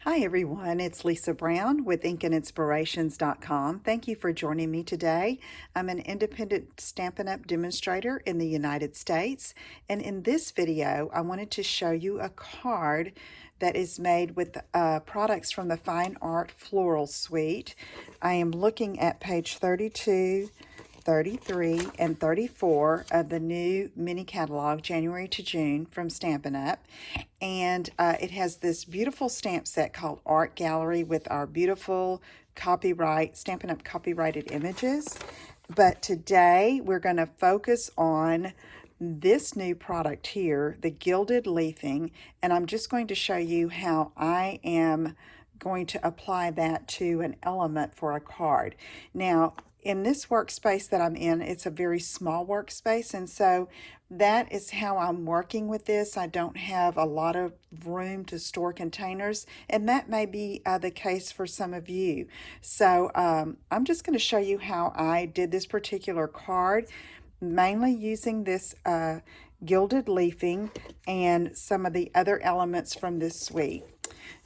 Hi everyone, it's Lisa Brown with InkandInspirations.com. Thank you for joining me today. I'm an independent Stampin' Up! Demonstrator in the United States, and in this video I wanted to show you a card that is made with products from the Fine Art Floral Suite. I am looking at page 32, 33, and 34 of the new mini catalog, January to June, from Stampin' Up! And it has this beautiful stamp set called Art Gallery with our beautiful Stampin' Up! Copyrighted images. But today we're going to focus on this new product here, the Gilded leafing, and I'm just going to show you how I am going to apply that to an element for a card. Now, in this workspace that I'm in, it's a very small workspace, and so that is how I'm working with this. I don't have a lot of room to store containers, and that may be the case for some of you. So I'm just going to show you how I did this particular card, mainly using this gilded leafing and some of the other elements from this suite.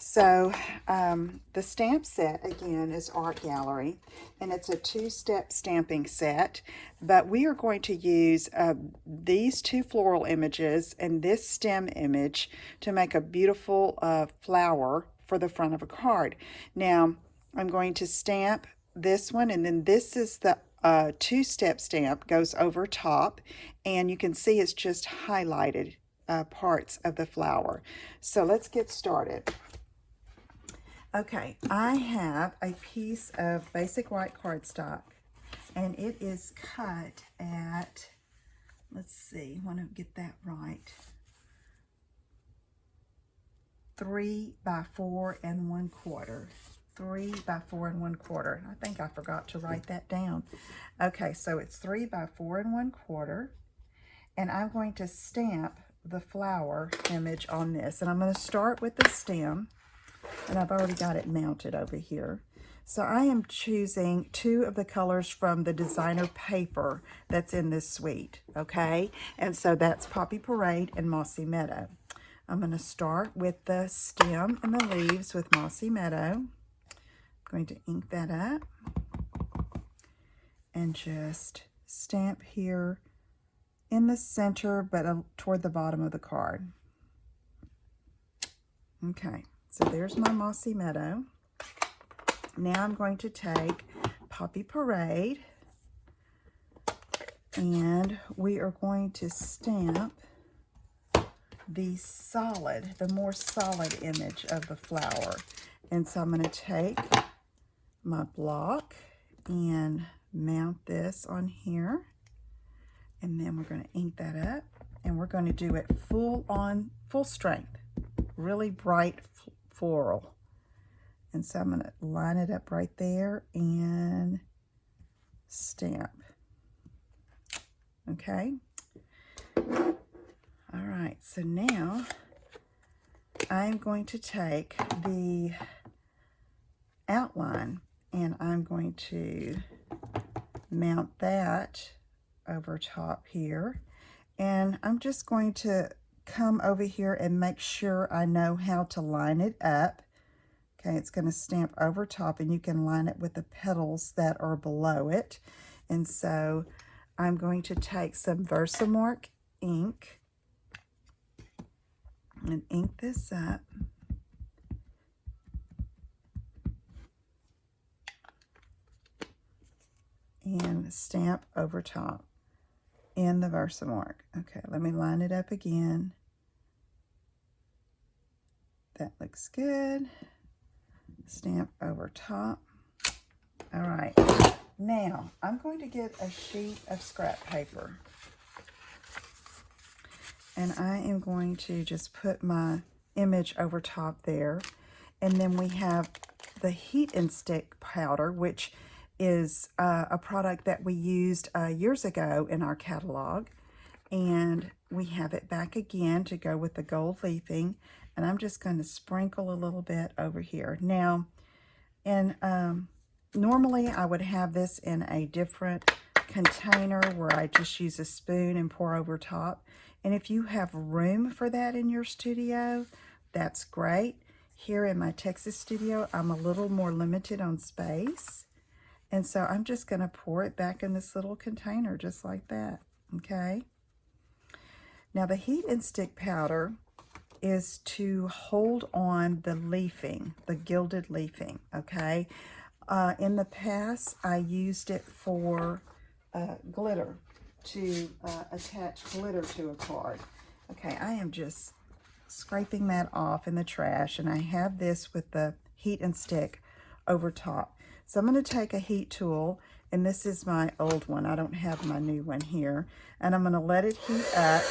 So the stamp set, again, is Art Gallery, and it's a two-step stamping set, but we are going to use these two floral images and this stem image to make a beautiful flower for the front of a card. Now, I'm going to stamp this one, and then this is the two-step stamp, goes over top, and you can see it's just highlighted parts of the flower. So let's get started. Okay, I have a piece of basic white cardstock, and it is cut at, let's see, I want to get that right, 3 by 4 1/4. 3 by 4 1/4. I think I forgot to write that down. Okay, so it's 3 by 4 1/4, and I'm going to stamp the flower image on this, and I'm going to start with the stem. And I've already got it mounted over here. So I am choosing two of the colors from the designer paper that's in this suite, okay? And so that's Poppy Parade and Mossy Meadow. I'm going to start with the stem and the leaves with Mossy Meadow. I'm going to ink that up and just stamp here in the center, but toward the bottom of the card. Okay. So there's my Mossy Meadow. Now I'm going to take Poppy Parade, and we are going to stamp the more solid image of the flower. And so I'm going to take my block and mount this on here, and then we're going to ink that up, and we're going to do it full strength, really bright floral. And so I'm going to line it up right there and stamp. Okay. All right, so now I'm going to take the outline and I'm going to mount that over top here. And I'm just going to come over here and make sure I know how to line it up. Okay, it's going to stamp over top, and you can line it with the petals that are below it. And so I'm going to take some Versamark ink and ink this up. And stamp over top in the Versamark. Okay, let me line it up again. That looks good. Stamp over top. All right, now I'm going to get a sheet of scrap paper, and I am going to just put my image over top there. And then we have the heat and stick powder, which is a product that we used years ago in our catalog, and we have it back again to go with the gold leafing. And I'm just going to sprinkle a little bit over here. Now, normally I would have this in a different container where I just use a spoon and pour over top. And if you have room for that in your studio, that's great. Here in my Texas studio, I'm a little more limited on space. And so I'm just going to pour it back in this little container just like that, okay? Now the heat and stick powder is to hold on the leafing, the gilded leafing, okay? In the past, I used it for glitter, to attach glitter to a card. Okay, I am just scraping that off in the trash, and I have this with the heat and stick over top. So I'm going to take a heat tool, and this is my old one. I don't have my new one here. And I'm going to let it heat up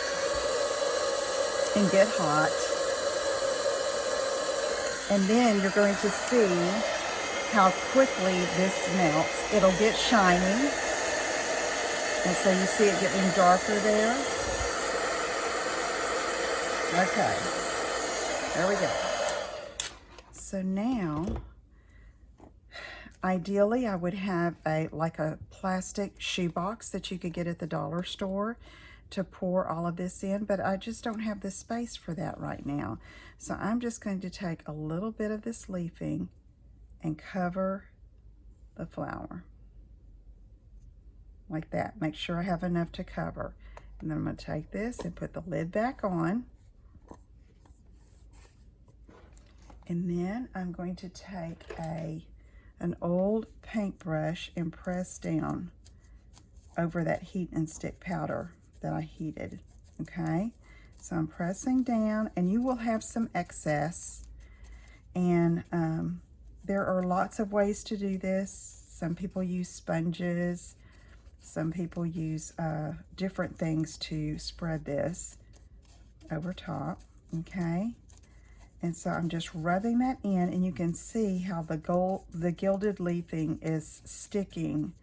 and get hot. And then you're going to see how quickly this melts. It'll get shiny. And so you see it getting darker there. Okay, there we go. So now, ideally I would have like a plastic shoebox that you could get at the dollar store to pour all of this in, but I just don't have the space for that right now. So I'm just going to take a little bit of this leafing and cover the flower. Like that. Make sure I have enough to cover. And then I'm going to take this and put the lid back on. And then I'm going to take an old paintbrush and press down over that heat and stick powder that I heated. Okay, so I'm pressing down, and you will have some excess. And there are lots of ways to do this. Some people use sponges. Some people use different things to spread this over top. Okay. And so I'm just rubbing that in, and you can see how the gilded leafing is sticking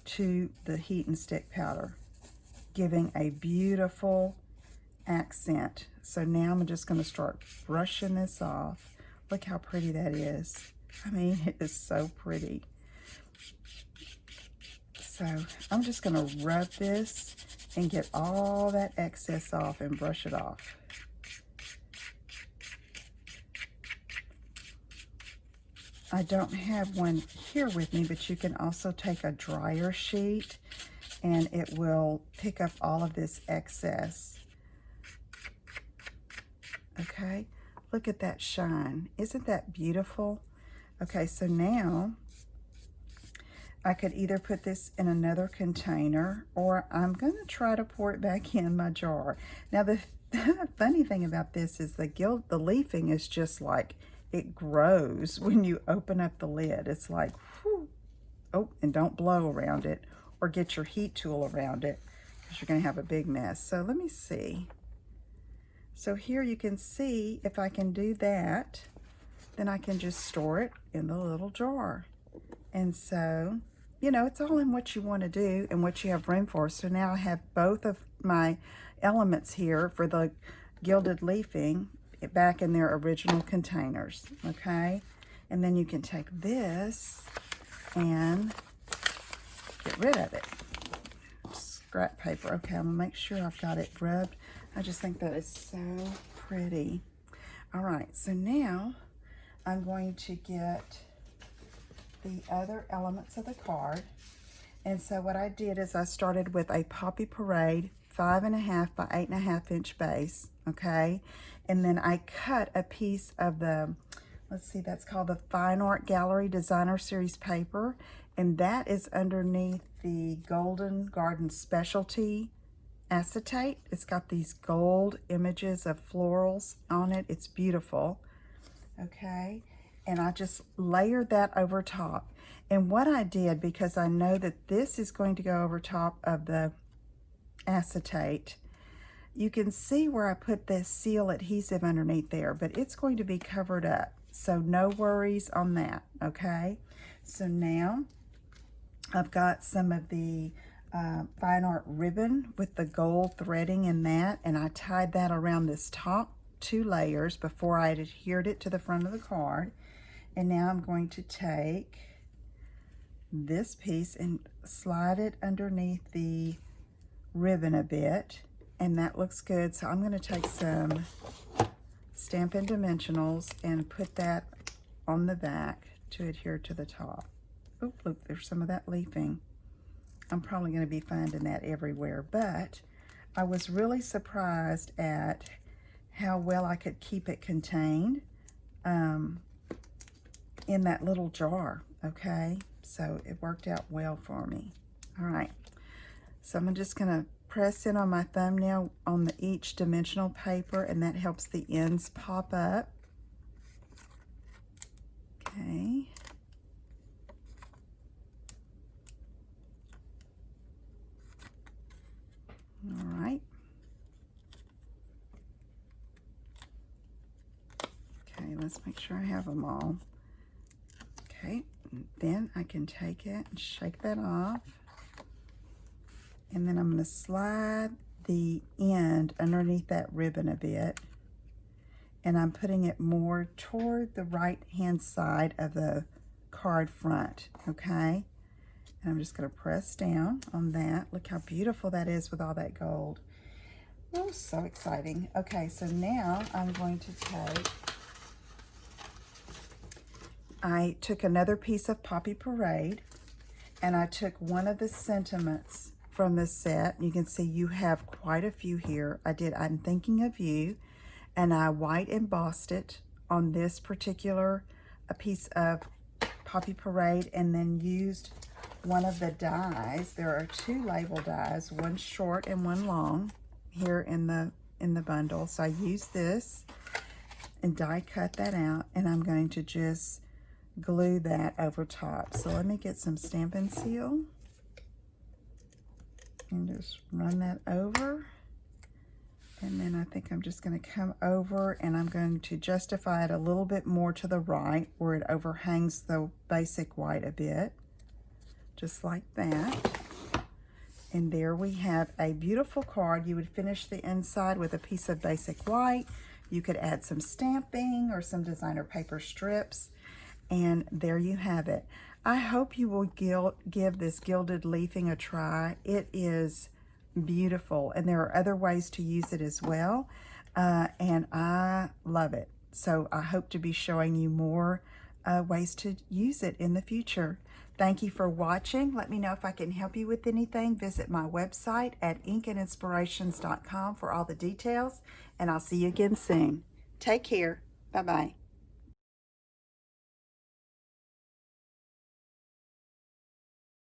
to the heat and stick powder, giving a beautiful accent. So now I'm just going to start brushing this off. Look how pretty that is. I mean, it is so pretty. So I'm just going to rub this and get all that excess off and brush it off. I don't have one here with me, but you can also take a dryer sheet and it will pick up all of this excess. Okay, look at that shine. Isn't that beautiful? Okay, so now I could either put this in another container, or I'm going to try to pour it back in my jar. Now the funny thing about this is the leafing is just like, it grows when you open up the lid. It's like, whew. Oh, and don't blow around it or get your heat tool around it, because you're going to have a big mess. So let me see. So here you can see, if I can do that, then I can just store it in the little jar. And so, you know, it's all in what you want to do and what you have room for. So now I have both of my elements here for the gilded leafing back in their original containers, okay? And then you can take this and get rid of it. Scrap paper. Okay, I'm gonna make sure I've got it rubbed. I just think that is so pretty. All right, so now I'm going to get the other elements of the card. And so what I did is I started with a Poppy Parade 5.5 by 8.5 inch base, okay? And then I cut a piece of the, let's see, that's called the Fine Art Gallery Designer Series paper, and that is underneath the Golden Garden Specialty acetate. It's got these gold images of florals on it. It's beautiful, okay? And I just layered that over top. And what I did, because I know that this is going to go over top of the acetate, you can see where I put this seal adhesive underneath there, but it's going to be covered up. So no worries on that, okay? So now I've got some of the fine art ribbon with the gold threading in that, and I tied that around this top 2 layers before I adhered it to the front of the card. And now I'm going to take this piece and slide it underneath the ribbon a bit, and that looks good. So I'm going to take some Stampin' Dimensionals and put that on the back to adhere to the top. Oh, look, there's some of that leafing. I'm probably going to be finding that everywhere, but I was really surprised at how well I could keep it contained in that little jar, okay? So it worked out well for me. All right, so I'm just going to press in on my thumbnail on each dimensional paper, and that helps the ends pop up. Okay. All right. Okay, let's make sure I have them all. Okay, then I can take it and shake that off. And then I'm going to slide the end underneath that ribbon a bit. And I'm putting it more toward the right-hand side of the card front, okay? And I'm just going to press down on that. Look how beautiful that is with all that gold. Oh, so exciting. Okay, so now I'm going to take... I took another piece of Poppy Parade, and I took one of the sentiments from the set. You can see you have quite a few here. I'm Thinking of You, and I white embossed it on this particular piece of Poppy Parade, and then used one of the dies. There are two label dies, one short and one long here in the bundle. So I used this and die cut that out, and I'm going to just glue that over top. So let me get some Stampin' Seal and just run that over. And then I think I'm just going to come over and I'm going to justify it a little bit more to the right where it overhangs the basic white a bit. Just like that. And there we have a beautiful card. You would finish the inside with a piece of basic white. You could add some stamping or some designer paper strips. And there you have it. I hope you will give this gilded leafing a try. It is beautiful, and there are other ways to use it as well, and I love it. So I hope to be showing you more ways to use it in the future. Thank you for watching. Let me know if I can help you with anything. Visit my website at inkandinspirations.com for all the details, and I'll see you again soon. Take care. Bye-bye.